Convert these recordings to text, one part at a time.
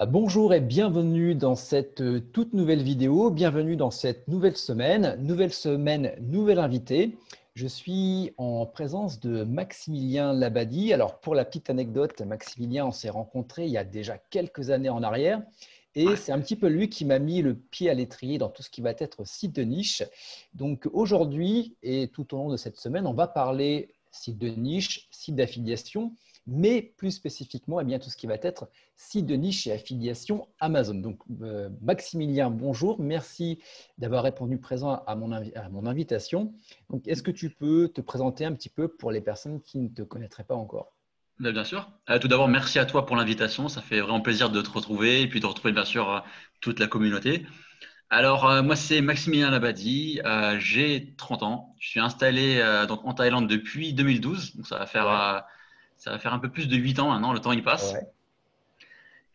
Bonjour et bienvenue dans cette toute nouvelle vidéo. Bienvenue dans cette nouvelle semaine. Nouvel invité. Je suis en présence de Maximilien Labadie. Alors, pour la petite anecdote, Maximilien, on s'est rencontrés il y a déjà quelques années en arrière. Et Ouais, c'est un petit peu lui qui m'a mis le pied à l'étrier dans tout ce qui va être site de niche. Donc, aujourd'hui et tout au long de cette semaine, on va parler site de niche, site d'affiliation, mais plus spécifiquement, eh bien, tout ce qui va être site de niche et affiliation Amazon. Donc, Maximilien, bonjour. Merci d'avoir répondu présent à mon invitation. Donc, est-ce que tu peux te présenter un petit peu pour les personnes qui ne te connaîtraient pas encore? bien sûr. Tout d'abord, merci à toi pour l'invitation. Ça fait vraiment plaisir de te retrouver et puis de retrouver bien sûr toute la communauté. Alors, moi, c'est Maximilien Labadie. J'ai 30 ans. Je suis installé donc en Thaïlande depuis 2012. Donc, Ouais, ça va faire un peu plus de 8 ans maintenant. Le temps, il passe. ouais,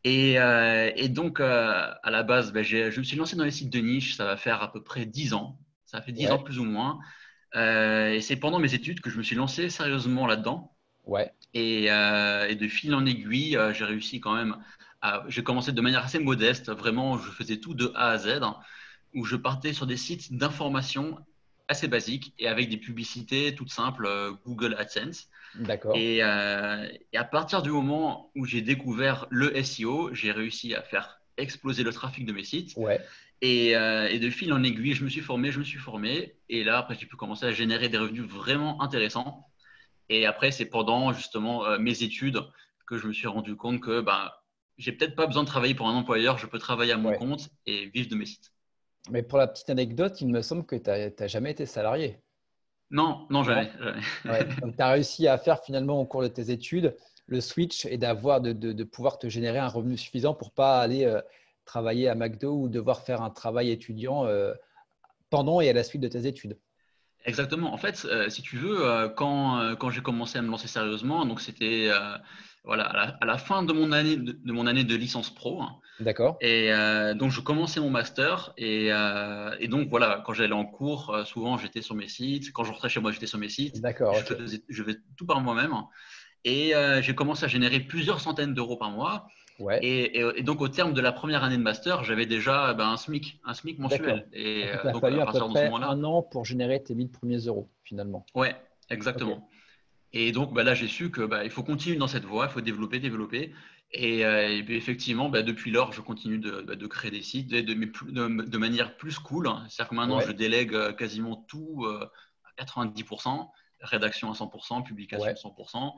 Et donc, à la base, je me suis lancé dans les sites de niche. Ça va faire à peu près 10 ans. Ça fait 10 ans ouais, plus ou moins. Et c'est pendant mes études que je me suis lancé sérieusement là-dedans. ouais, Et de fil en aiguille, j'ai réussi quand même. J'ai commencé de manière assez modeste. Vraiment, je faisais tout de A à Z, hein, où je partais sur des sites d'information assez basiques et avec des publicités toutes simples, Google AdSense. d'accord. Et à partir du moment où j'ai découvert le SEO, j'ai réussi à faire exploser le trafic de mes sites. Ouais, Et de fil en aiguille, je me suis formé. Et là, après, j'ai pu commencer à générer des revenus vraiment intéressants. Et après, c'est pendant justement mes études que je me suis rendu compte que j'ai peut-être pas besoin de travailler pour un employeur, je peux travailler à mon ouais. compte et vivre de mes sites. Mais pour la petite anecdote, il me semble que tu n'as jamais été salarié. Non, non, Non? jamais, jamais. Ouais. Donc, tu as réussi à faire finalement au cours de tes études le switch et de pouvoir te générer un revenu suffisant pour pas aller travailler à McDo ou devoir faire un travail étudiant pendant et à la suite de tes études. Exactement. En fait, si tu veux, quand j'ai commencé à me lancer sérieusement, donc c'était voilà, à la fin de mon année de licence pro, hein. D'accord? Et donc, je commençais mon master. Et donc, voilà, quand j'allais en cours, souvent, j'étais sur mes sites. Quand je rentrais chez moi, j'étais sur mes sites. D'accord, ok. Je faisais tout par moi-même. Et j'ai commencé à générer plusieurs centaines d'euros par mois. Ouais, Et donc, au terme de la première année de master, j'avais déjà un SMIC d'accord. mensuel. Et Donc, il t'a donc, fallu à à peu partir de ce près moment-là, un an pour générer tes 1000 premiers euros finalement. ouais, Ok, exactement. Et donc, là, j'ai su que il faut continuer dans cette voie, il faut développer, développer. Et puis, effectivement, depuis lors, je continue de créer des sites de manière plus cool, hein. C'est-à-dire que maintenant, je ouais, délègue quasiment tout à 90%, rédaction à 100%, publication à ouais, 100%.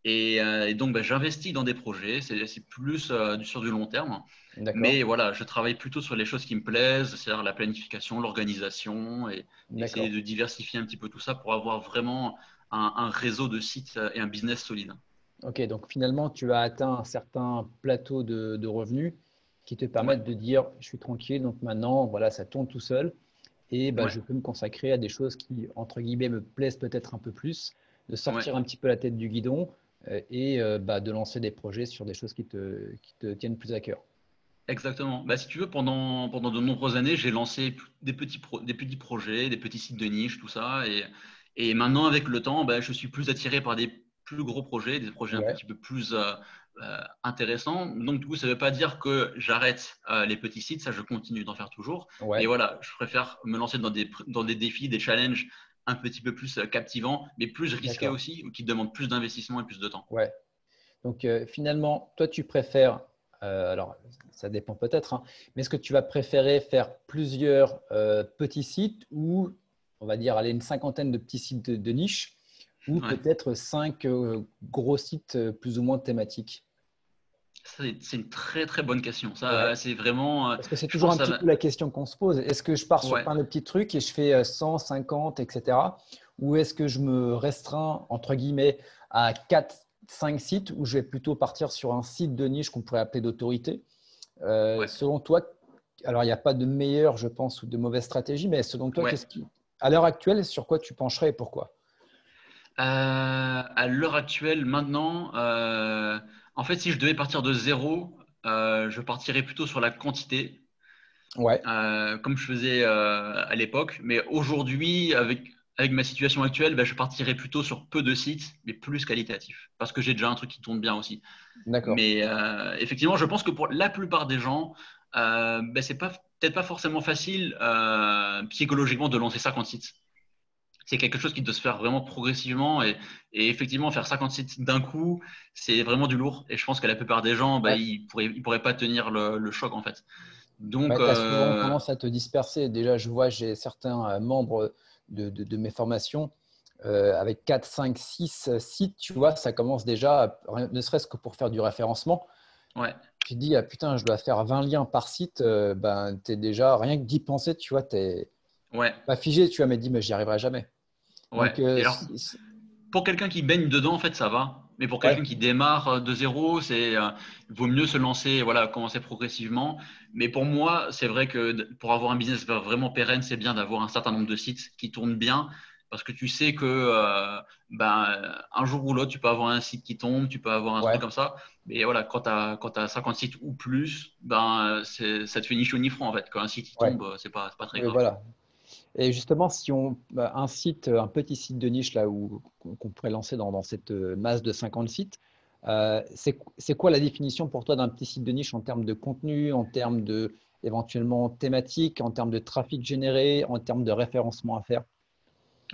Et donc, j'investis dans des projets. C'est plus sur du long terme. d'accord, Mais voilà, je travaille plutôt sur les choses qui me plaisent, c'est-à-dire la planification, l'organisation, et essayer d'accord. de diversifier un petit peu tout ça pour avoir vraiment un réseau de sites et un business solide. Ok, donc finalement, tu as atteint un certain plateau de revenus qui te Ouais, permettent de dire, je suis tranquille, donc maintenant, voilà, ça tourne tout seul et bah, ouais, je peux me consacrer à des choses qui, entre guillemets, me plaisent peut-être un peu plus, de ouais, sortir un petit peu la tête du guidon et bah, de lancer des projets sur des choses qui te tiennent plus à cœur. exactement. Si tu veux, pendant de nombreuses années, j'ai lancé des petits projets, des petits sites de niche, tout ça. Et maintenant, avec le temps, je suis plus attiré par des plus gros projets, des projets un Ouais, petit peu plus intéressants. Donc, du coup, ça ne veut pas dire que j'arrête les petits sites, ça, je continue d'en faire toujours. Mais ouais, voilà, je préfère me lancer dans des défis, des challenges un petit peu plus captivants, mais plus risqués d'accord. aussi, ou qui demandent plus d'investissement et plus de temps. Ouais. Donc finalement, toi, tu préfères, alors ça dépend peut-être, hein, mais est-ce que tu vas préférer faire plusieurs petits sites ou, on va dire, aller une cinquantaine de petits sites de niche ou Ouais. peut-être cinq gros sites plus ou moins thématiques? C'est une très très bonne question. Ouais. Ça, c'est vraiment, Parce que c'est je toujours pense, un que ça petit va. peu la question qu'on se pose. Est-ce que je pars sur Ouais, plein de petits trucs et je fais 100, 50, etc. Ou est-ce que je me restreins, entre guillemets, à 4, 5 sites où je vais plutôt partir sur un site de niche qu'on pourrait appeler d'autorité? ouais. Selon toi, alors il n'y a pas de meilleure, je pense, ou de mauvaise stratégie, mais selon toi, Ouais. à l'heure actuelle, sur quoi tu pencherais et pourquoi? À l'heure actuelle, maintenant, en fait, si je devais partir de zéro, je partirais plutôt sur la quantité, Ouais, comme je faisais à l'époque. Mais aujourd'hui, avec ma situation actuelle, bah, je partirais plutôt sur peu de sites, mais plus qualitatifs, parce que j'ai déjà un truc qui tourne bien aussi. D'accord. Mais effectivement, je pense que pour la plupart des gens, bah, c'est peut-être pas forcément facile psychologiquement de lancer 50 sites. C'est quelque chose qui doit se faire vraiment progressivement et effectivement, faire 50 sites d'un coup, c'est vraiment du lourd. Et je pense que la plupart des gens, bah, Ouais. ils pourraient pas tenir le choc en fait. Donc, Ouais, tu as souvent tendance à te disperser. Déjà, je vois, j'ai certains membres de mes formations avec 4, 5, 6 sites, tu vois, ça commence déjà, ne serait-ce que pour faire du référencement. ouais, Tu te dis, ah, putain, je dois faire 20 liens par site, ben, tu es déjà, rien que d'y penser, tu vois, tu n'es ouais, pas figé, tu vois, mais dis, mais j'y arriverai jamais. ouais. Donc, Et alors, pour quelqu'un qui baigne dedans, en fait, ça va. Mais pour quelqu'un ouais, qui démarre de zéro, il vaut mieux se lancer, voilà, commencer progressivement. Mais pour moi, c'est vrai que pour avoir un business vraiment pérenne, c'est bien d'avoir un certain nombre de sites qui tournent bien. Parce que tu sais que un jour ou l'autre, tu peux avoir un site qui tombe, tu peux avoir un truc ouais, comme ça. Mais voilà, quand tu as 50 sites ou plus, ça te fait ni chaud ni froid en fait. Quand un site il ouais, tombe, c'est pas très oui, grave. voilà. Et justement, si on, bah, un site, un petit site de niche là où qu'on pourrait lancer dans cette masse de 50 sites, c'est quoi la définition pour toi d'un petit site de niche en termes de contenu, en termes de éventuellement thématique, en termes de trafic généré, en termes de référencement à faire?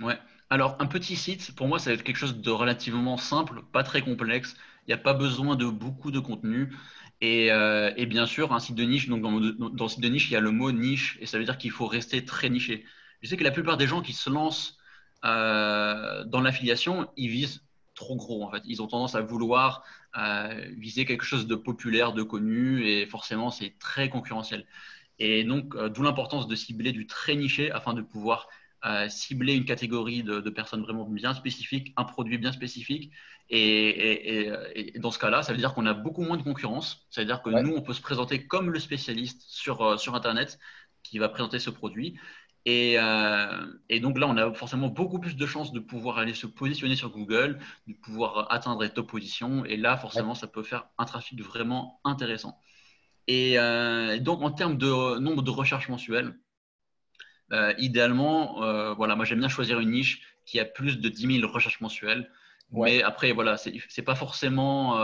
Ouais. Alors, un petit site, pour moi, ça va être quelque chose de relativement simple, pas très complexe. Il n'y a pas besoin de beaucoup de contenu. Et bien sûr, un site de niche, donc dans le site de niche, il y a le mot niche, et ça veut dire qu'il faut rester très niché. Je sais que la plupart des gens qui se lancent dans l'affiliation, ils visent trop gros, en fait. Ils ont tendance à vouloir viser quelque chose de populaire, de connu, et forcément, c'est très concurrentiel. Et donc, d'où l'importance de cibler du très niché afin de pouvoir cibler une catégorie de personnes vraiment bien spécifiques, un produit bien spécifique. Et dans ce cas-là, ça veut dire qu'on a beaucoup moins de concurrence. Ça veut dire que Ouais, nous, on peut se présenter comme le spécialiste sur Internet qui va présenter ce produit. Et donc là, on a forcément beaucoup plus de chances de pouvoir aller se positionner sur Google, de pouvoir atteindre les top positions. Et là, ouais, forcément, ça peut faire un trafic vraiment intéressant. Et donc, en termes de nombre de recherches mensuelles, idéalement, voilà, moi j'aime bien choisir une niche qui a plus de 10 000 recherches mensuelles. ouais. Mais après, voilà, c'est pas forcément,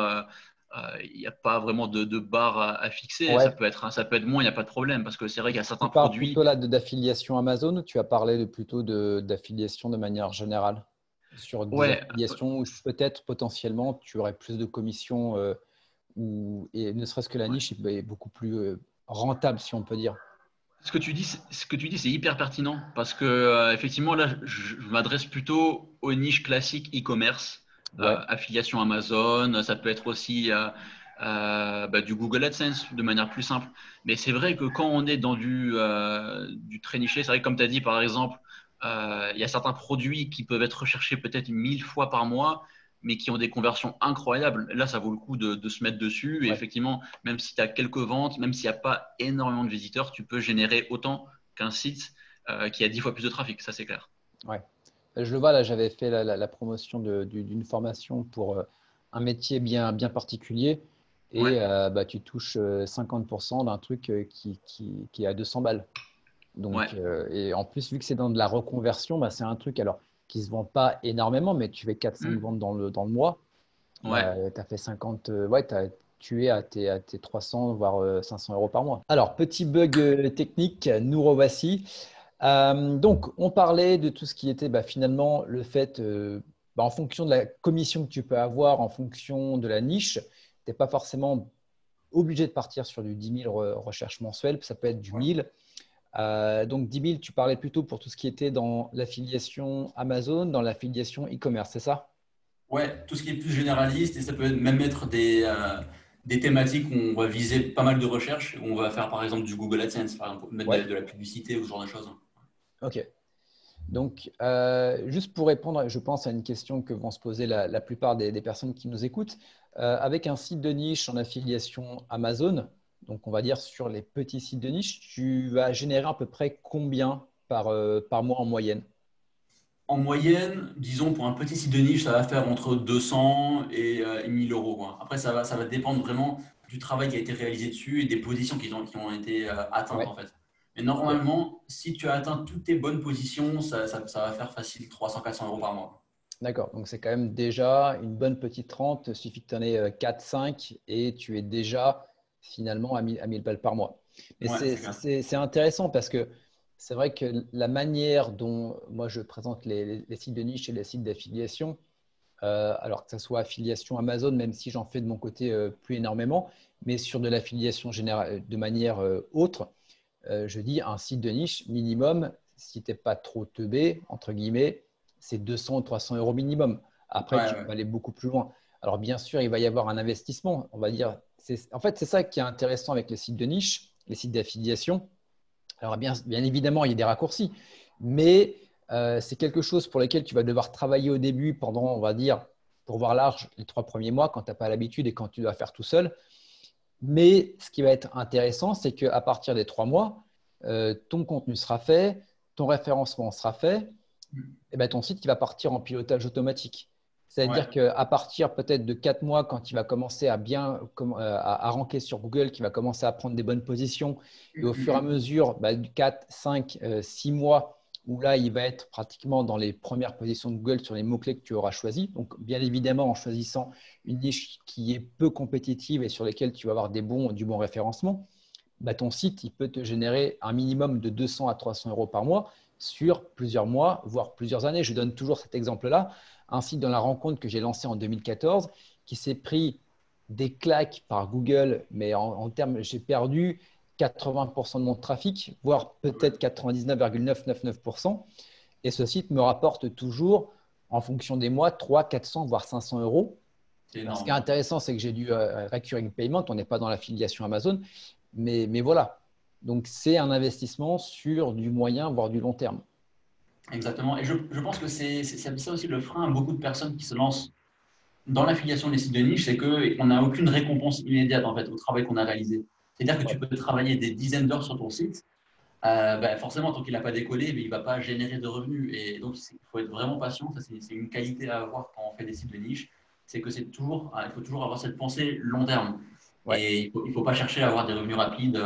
il n'y a pas vraiment de barre à fixer. Ça Ouais. peut être, ça peut être moins, il n'y a pas de problème. Parce que c'est vrai qu'il y a Tu certains parles produits. plutôt là d'affiliation Amazon ou tu as parlé plutôt d'affiliation de manière générale sur des Ouais, affiliations où peut-être potentiellement tu aurais plus de commissions et ne serait-ce que la niche est beaucoup plus rentable si on peut dire. ce que tu dis, c'est hyper pertinent parce que effectivement, là, je m'adresse plutôt aux niches classiques e-commerce, Ouais, affiliation Amazon, ça peut être aussi du Google AdSense de manière plus simple. Mais c'est vrai que quand on est dans du très niché, c'est vrai que comme tu as dit, par exemple, il y a certains produits qui peuvent être recherchés peut-être 1 000 fois par mois, mais qui ont des conversions incroyables. Là, ça vaut le coup de se mettre dessus. Et ouais. effectivement, même si tu as quelques ventes, même s'il n'y a pas énormément de visiteurs, tu peux générer autant qu'un site qui a 10 fois plus de trafic, ça c'est clair. Ouais. Je le vois, là, j'avais fait la promotion d'une formation pour un métier bien particulier Ouais, et bah, tu touches 50% d'un truc qui est à 200 balles. ouais. Donc, et en plus, vu que c'est dans de la reconversion, bah, c'est un truc alors, qui ne se vend pas énormément, mais tu fais 4-5 Hmm. ventes dans le mois. Ouais. Bah, tu as fait 50, ouais, tu es à tes 300, voire 500 euros par mois. Alors, petit bug technique, nous revoici. Donc, on parlait de tout ce qui était bah, finalement le fait, bah, en fonction de la commission que tu peux avoir, en fonction de la niche, tu n'es pas forcément obligé de partir sur du 10 000 recherches mensuelles, ça peut être du 1000. Donc, 10 000, tu parlais plutôt pour tout ce qui était dans l'affiliation Amazon, dans l'affiliation e-commerce, c'est ça? Ouais, tout ce qui est plus généraliste, et ça peut même être des thématiques où on va viser pas mal de recherches, où on va faire par exemple du Google AdSense, par exemple, mettre Ouais, de la publicité ou ce genre de choses. ok. Donc, juste pour répondre, je pense à une question que vont se poser la plupart des personnes qui nous écoutent, avec un site de niche en affiliation Amazon, donc on va dire sur les petits sites de niche, tu vas générer à peu près combien par mois en moyenne? En moyenne, disons pour un petit site de niche, ça va faire entre 200 et 1000 euros, quoi. Après, ça va dépendre vraiment du travail qui a été réalisé dessus et des positions qui ont été atteintes Ouais. en fait. Mais normalement, si tu as atteint toutes tes bonnes positions, ça va faire facile 300-400 € par mois. D'accord, donc c'est quand même déjà une bonne petite rente. Il suffit que tu en aies 4-5 et tu es déjà finalement à 1000 balles par mois. Mais Ouais, c'est clair. c'est intéressant parce que c'est vrai que la manière dont moi je présente les sites de niche et les sites d'affiliation, alors que ce soit affiliation Amazon, même si j'en fais de mon côté plus énormément, mais sur de l'affiliation générale de manière autre, je dis un site de niche minimum, si tu n'es pas trop teubé, entre guillemets, c'est 200 ou 300 € minimum. Après, Ouais, tu ouais. peux aller beaucoup plus loin. Alors, bien sûr, il va y avoir un investissement. On va dire, en fait, c'est ça qui est intéressant avec les sites de niche, les sites d'affiliation. Alors, bien évidemment, il y a des raccourcis, mais c'est quelque chose pour lequel tu vas devoir travailler au début pendant, on va dire, pour voir large, les 3 premiers mois quand tu n'as pas l'habitude et quand tu dois faire tout seul. Mais ce qui va être intéressant, c'est qu'à partir des 3 mois, ton contenu sera fait, ton référencement sera fait, et ben, ton site il va partir en pilotage automatique. Ouais. C'est-à-dire qu'à partir peut-être de 4 mois, quand il va commencer à bien à ranker sur Google, qu'il va commencer à prendre des bonnes positions, et au fur et à mesure, du 4, 5, 6 mois, où là, il va être pratiquement dans les premières positions de Google sur les mots-clés que tu auras choisis. Donc, bien évidemment, en choisissant une niche qui est peu compétitive et sur laquelle tu vas avoir du bon référencement, ton site, il peut te générer un minimum de 200 à 300 € par mois sur plusieurs mois, voire plusieurs années. Je donne toujours cet exemple-là. Un site dans la rencontre que j'ai lancé en 2014 qui s'est pris des claques par Google, mais en termes, j'ai perdu 80% de mon trafic, voire peut-être 99,999%. Et ce site me rapporte toujours, en fonction des mois, 300, 400, voire 500 €. C'est Alors, ce qui est énorme. intéressant, c'est que j'ai du recurring payment. On n'est pas dans l'affiliation Amazon. Mais voilà. Donc, c'est un investissement sur du moyen, voire du long terme. Exactement. Et je pense que c'est ça aussi le frein à beaucoup de personnes qui se lancent dans l'affiliation des sites de niche, c'est qu'on n'a aucune récompense immédiate en fait au travail qu'on a réalisé. C'est-à-dire que tu Ouais. peux travailler des dizaines d'heures sur ton site, forcément tant qu'il n'a pas décollé, mais il ne va pas générer de revenus. Et donc il faut être vraiment patient. Ça c'est une qualité à avoir quand on fait des sites de niche, c'est que il faut toujours avoir cette pensée long terme. Ouais. Et il faut pas chercher à avoir des revenus rapides.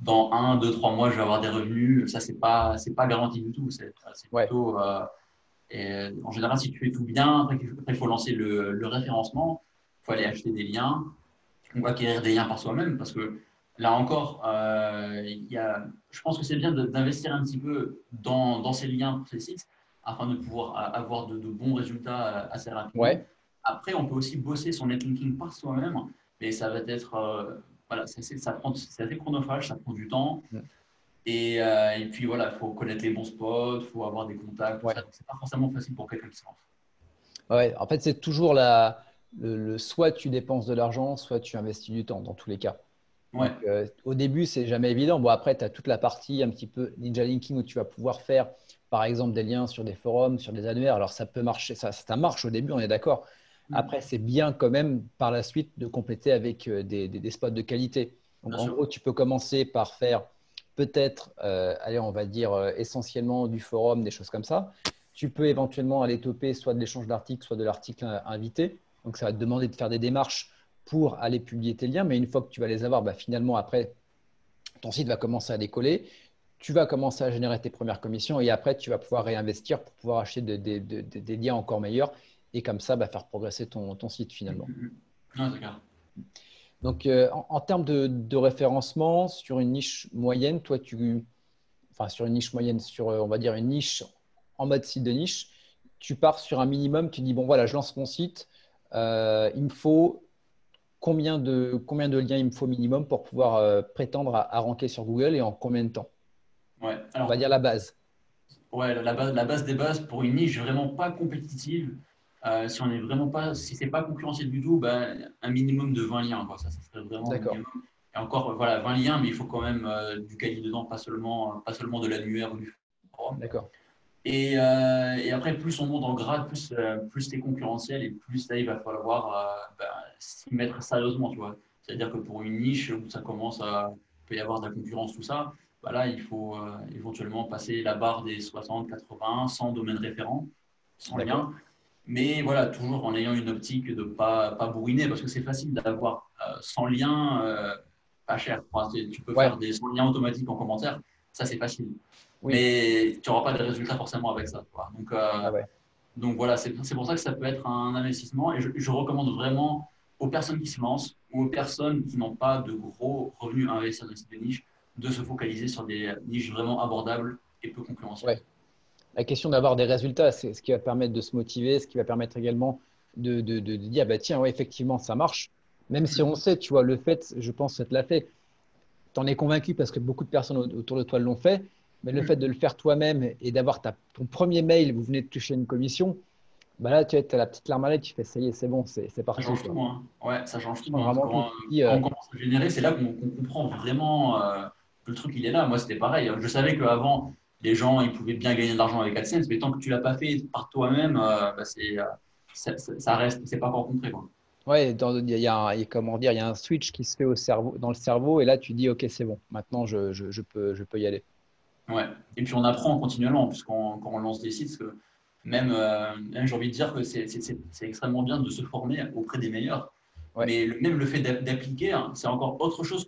Dans 1, 2, 3 mois, je vais avoir des revenus. Ça c'est pas garanti du tout. C'est Ouais. plutôt en général, si tu fais tout bien, après, il faut lancer le référencement, il faut aller acheter des liens, on va acquérir des liens par soi-même parce que là encore, je pense que c'est bien d'investir un petit peu dans ces liens pour ces sites afin de pouvoir avoir de bons résultats assez rapidement. Ouais. Après, on peut aussi bosser son netlinking par soi-même, mais ça va être, voilà, c'est assez chronophage, ça prend du temps. Mm. Et puis voilà, il faut connaître les bons spots, il faut avoir des contacts, tout Ouais. ça. Donc, c'est pas forcément facile pour quelqu'un qui se lance. Ouais. En fait, c'est toujours soit tu dépenses de l'argent, soit tu investis du temps, dans tous les cas. Ouais, Donc, au début, c'est jamais évident. Bon, après, tu as toute la partie un petit peu Ninja Linking où tu vas pouvoir faire, par exemple, des liens sur des forums, sur des annuaires. Alors, ça peut marcher, ça marche au début, on est d'accord. Après, c'est bien quand même par la suite de compléter avec des spots de qualité. Donc, bien en sûr. gros, tu peux commencer par faire peut-être, allez, on va dire essentiellement du forum, des choses comme ça. Tu peux éventuellement aller toper soit de l'échange d'articles, soit de l'article invité. Donc, ça va te demander de faire des démarches pour aller publier tes liens. Mais une fois que tu vas les avoir, finalement, après, ton site va commencer à décoller. Tu vas commencer à générer tes premières commissions et après, tu vas pouvoir réinvestir pour pouvoir acheter des liens encore meilleurs et comme ça, faire progresser ton site finalement. Ouais, c'est clair. Donc, en termes de référencement, sur une niche moyenne, enfin, sur une niche moyenne, sur, on va dire, une niche en mode site de niche, tu pars sur un minimum, tu dis, bon, voilà, je lance mon site, il me faut combien de liens il me faut minimum pour pouvoir prétendre à ranker sur Google et en combien de temps? Ouais. On va Alors, dire la base. ouais, la base des bases pour une niche vraiment pas compétitive, si c'est pas concurrentiel du tout, un minimum de 20 liens, quoi. Ça serait vraiment le D'accord, minimum. Et encore, voilà, 20 liens, mais il faut quand même du quali dedans, pas seulement de l'annuaire ou du forum. d'accord. Et après, plus on monte en grade, plus c'est concurrentiel et plus là, il va falloir s'y mettre sérieusement, tu vois. C'est-à-dire que pour une niche où il peut y avoir de la concurrence, tout ça, là, il faut éventuellement passer la barre des 60, 80, 100 domaines référents, sans D'accord. lien. Mais voilà, toujours en ayant une optique de pas bourriner, parce que c'est facile d'avoir 100 liens pas cher. Enfin, tu peux faire Ouais, des 100 liens automatiques en commentaire, ça c'est facile. Oui. Mais tu n'auras pas de résultats forcément avec ça, quoi. Ah ouais. Donc voilà, c'est pour ça que ça peut être un investissement. Et je recommande vraiment aux personnes qui se lancent ou aux personnes qui n'ont pas de gros revenus à investir dans ces niches de se focaliser sur des niches vraiment abordables et peu concurrentielles. Ouais. La question d'avoir des résultats, c'est ce qui va permettre de se motiver, ce qui va permettre également de dire, bah, tiens, ouais, effectivement, ça marche. Même si on sait, tu vois, le fait, je pense que ça te l'a fait, tu en es convaincu parce que beaucoup de personnes autour de toi l'ont fait, mais le fait de le faire toi-même et d'avoir ton premier mail, vous venez de toucher une commission, bah là, tu as la petite larme à l'œil, tu fais, ça y est, c'est bon, c'est Ça parti, change quoi. tout, hein. Ouais, ça change Ça tout, change hein. vraiment tout. Tu te dis, Quand on commence à générer, c'est là qu'on comprend vraiment que le truc, il est là. Moi, c'était pareil. Je savais qu'avant, les gens, ils pouvaient bien gagner de l'argent avec AdSense, mais tant que tu l'as pas fait par toi-même, bah, ça reste, c'est pas encore concret, quoi. ouais, comment dire, il y a un switch qui se fait dans le cerveau, et là, tu dis, OK, c'est bon, maintenant, je peux y aller. Ouais. Et puis on apprend continuellement, puisqu'on quand on lance des sites, que même j'ai envie de dire que c'est extrêmement bien de se former auprès des meilleurs. Ouais. Mais même le fait d'appliquer, hein, c'est encore autre chose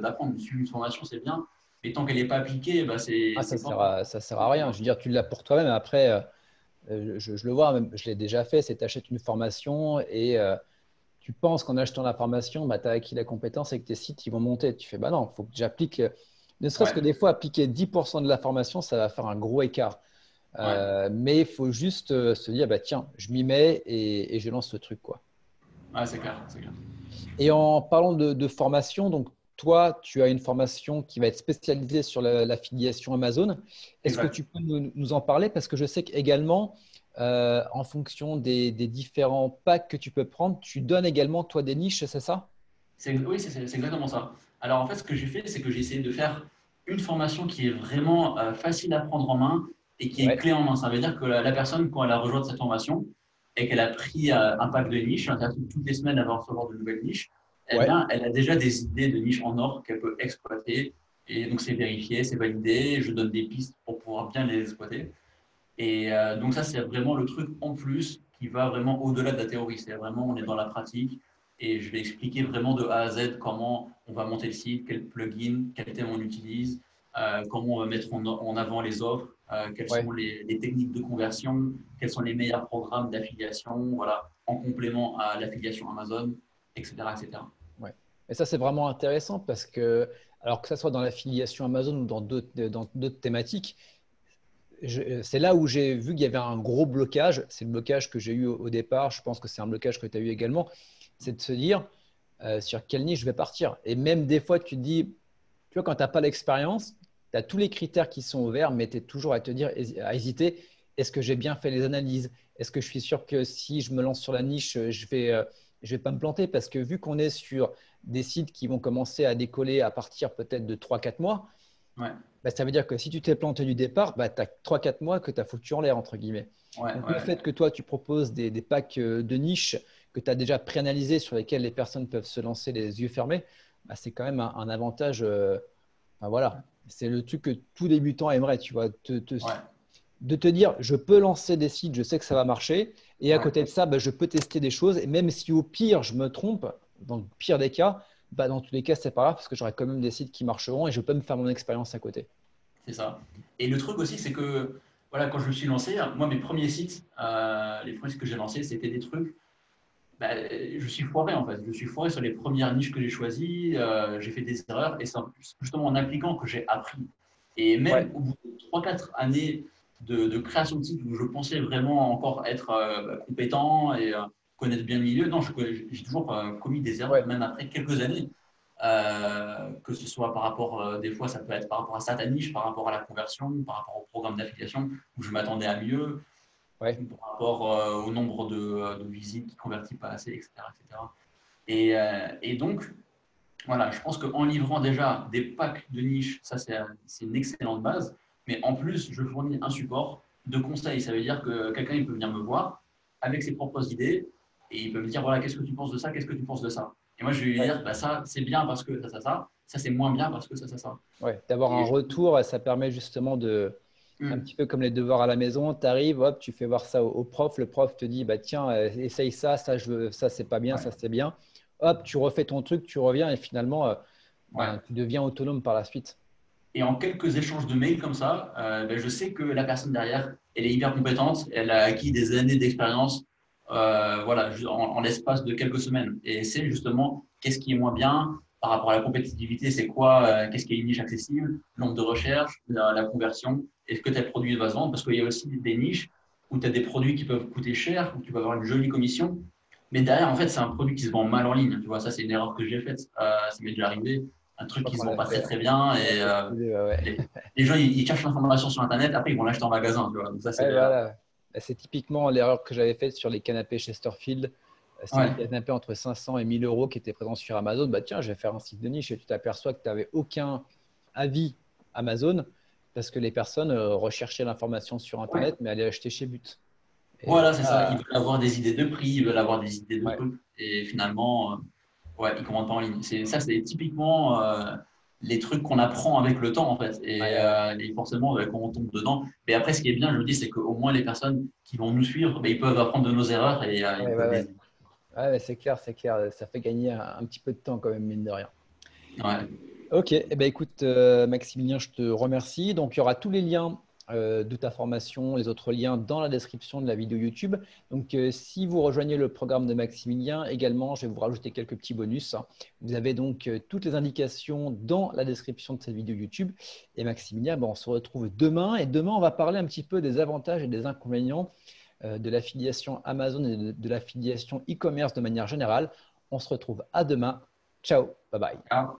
d'apprendre. Suivre une formation, c'est bien. Mais tant qu'elle n'est pas appliquée, bah, Ah, c'est pas. ça sert à rien. Je veux dire, tu l'as pour toi-même. Après, je le vois, même, je l'ai déjà fait, c'est tu achètes une formation et tu penses qu'en achetant la formation, bah, tu as acquis la compétence et que tes sites ils vont monter. Tu fais, bah non, il faut que j'applique, ne serait-ce Ouais, que des fois, appliquer 10% de la formation, ça va faire un gros écart. ouais, Mais il faut juste se dire, bah, tiens, je m'y mets et je lance ce truc, quoi. ouais, c'est clair, c'est clair. Et en parlant de formation, donc toi, tu as une formation qui va être spécialisée sur l'affiliation Amazon. Est-ce que Exact. tu peux nous en parler? Parce que je sais qu'également, en fonction des différents packs que tu peux prendre, tu donnes également, toi, des niches, c'est ça? Oui, c'est exactement ça. Alors en fait, ce que j'ai fait, c'est que j'ai essayé de faire une formation qui est vraiment facile à prendre en main et qui est Ouais, clé en main. Ça veut dire que la personne, quand elle a rejoint cette formation et qu'elle a pris un pack de niches, c'est-à-dire que toutes les semaines, elle va recevoir de nouvelles niches, eh ouais, bien, elle a déjà des idées de niches en or qu'elle peut exploiter. Et donc, c'est vérifié, c'est validé. Je donne des pistes pour pouvoir bien les exploiter. Et donc ça, c'est vraiment le truc en plus qui va vraiment au-delà de la théorie. C'est vraiment, on est dans la pratique et je vais expliquer vraiment de A à Z comment on va monter le site, quel plugin, quel thème on utilise, comment on va mettre en avant les offres, quelles ouais, sont les techniques de conversion, quels sont les meilleurs programmes d'affiliation, voilà, en complément à l'affiliation Amazon, etc., etc. ouais. Et ça, c'est vraiment intéressant parce que, alors que ça soit dans l'affiliation Amazon ou dans d'autres thématiques, c'est là où j'ai vu qu'il y avait un gros blocage. C'est le blocage que j'ai eu au départ. Je pense que c'est un blocage que tu as eu également. C'est de se dire sur quelle niche je vais partir. Et même des fois, tu te dis, tu vois, quand tu n'as pas l'expérience, tu as tous les critères qui sont ouverts, mais tu es toujours à te dire, à hésiter, est-ce que j'ai bien fait les analyses? Est-ce que je suis sûr que si je me lance sur la niche, je vais pas me planter? Parce que vu qu'on est sur des sites qui vont commencer à décoller à partir peut-être de 3 4 mois, Ouais, bah, ça veut dire que si tu t'es planté du départ, bah, tu as 3 4 mois que tu as foutu en l'air, entre guillemets. ouais, Donc, le ouais. fait que toi, tu proposes des packs de niche que tu as déjà préanalysés sur lesquels les personnes peuvent se lancer les yeux fermés, bah, c'est quand même un avantage. Enfin, voilà, c'est le truc que tout débutant aimerait, tu vois, Ouais, de te dire, je peux lancer des sites, je sais que ça va marcher, et à ouais. côté de ça, bah, je peux tester des choses, et même si au pire, je me trompe, dans le pire des cas, bah, dans tous les cas, c'est pas grave, parce que j'aurai quand même des sites qui marcheront, et je peux me faire mon expérience à côté. C'est ça. Et le truc aussi, c'est que voilà, quand je me suis lancé, moi, mes premiers sites, les premiers sites que j'ai lancés, c'était des trucs. Bah, je suis foiré en fait. Je suis foiré sur les premières niches que j'ai choisies. J'ai fait des erreurs et c'est justement en appliquant que j'ai appris. Et Ouais, même au bout de 3 4 années de création de site où je pensais vraiment encore être compétent et connaître bien le milieu, non, j'ai toujours commis des erreurs, ouais, même après quelques années. Que ce soit par rapport, des fois, ça peut être par rapport à sa niche, par rapport à la conversion, par rapport au programme d'affiliation où je m'attendais à mieux, ouais, par rapport au nombre de visites qui ne convertit pas assez, etc. etc. Et donc, voilà, je pense qu'en livrant déjà des packs de niche, ça c'est une excellente base. Mais en plus, je fournis un support de conseils. Ça veut dire que quelqu'un il peut venir me voir avec ses propres idées et il peut me dire voilà, qu'est-ce que tu penses de ça, qu'est-ce que tu penses de ça. Et moi, je vais lui ouais, dire bah, ça c'est bien parce que ça c'est moins bien parce que ça. ouais. D'avoir un Et retour, ça permet justement un petit peu comme les devoirs à la maison, tu arrives, hop, tu fais voir ça au prof, le prof te dit, bah, tiens, essaye ça, ça c'est pas bien, ouais, ça c'est bien. Hop, tu refais ton truc, tu reviens et finalement, ouais. ben, tu deviens autonome par la suite. Et en quelques échanges de mails comme ça, ben, je sais que la personne derrière, elle est hyper compétente, elle a acquis des années d'expérience voilà, en l'espace de quelques semaines. Et c'est justement qu'est-ce qui est moins bien par rapport à la compétitivité, c'est quoi, qu'est-ce qui est une niche accessible, le nombre de recherches, la conversion, est-ce que tel produit va se vendre? Parce qu'il y a aussi des niches où tu as des produits qui peuvent coûter cher, où tu peux avoir une jolie commission, mais derrière, en fait, c'est un produit qui se vend mal en ligne. Tu vois, ça, c'est une erreur que j'ai faite. Ça m'est déjà arrivé. Un Je truc crois qui se qu'on vend l'a pas très, fait. très bien. On l'a Et fait tous les deux, ouais. les gens, ils cherchent l'information sur Internet. Après, ils vont l'acheter en magasin. Tu vois. Donc, ça, c'est Ouais, l'erreur. voilà. Bah, c'est typiquement l'erreur que j'avais faite sur les canapés Chesterfield. C'est des Ouais, canapés entre 500 et 1000 euros qui étaient présents sur Amazon. Bah, tiens, je vais faire un site de niche et tu t'aperçois que tu n'avais aucun avis Amazon parce que les personnes recherchaient l'information sur ouais. Internet mais allaient acheter chez But. Et Voilà, c'est ça. Ils ça, veulent avoir des idées de prix, ils veulent avoir des idées de ouais, trucs. Et finalement, ouais, ils commandent pas en ligne. Ça, c'est typiquement les trucs qu'on apprend avec le temps, en fait. ouais, ouais. Et forcément, quand on tombe dedans. Mais après, ce qui est bien, je me dis, c'est qu'au moins les personnes qui vont nous suivre, ben, ils peuvent apprendre de nos erreurs et ils Ouais, ouais, peuvent ouais. les. Ouais, ouais, c'est clair, c'est clair. Ça fait gagner un petit peu de temps quand même, mine de rien. Ouais. Ok, eh ben, écoute, Maximilien, je te remercie. Donc, il y aura tous les liens de ta formation, les autres liens dans la description de la vidéo YouTube. Donc, si vous rejoignez le programme de Maximilien, également, je vais vous rajouter quelques petits bonus, hein. Vous avez donc toutes les indications dans la description de cette vidéo YouTube. Et Maximilien, ben, on se retrouve demain. Et demain, on va parler un petit peu des avantages et des inconvénients de l'affiliation Amazon et de l'affiliation e-commerce de manière générale. On se retrouve à demain. Ciao, bye bye. Ciao.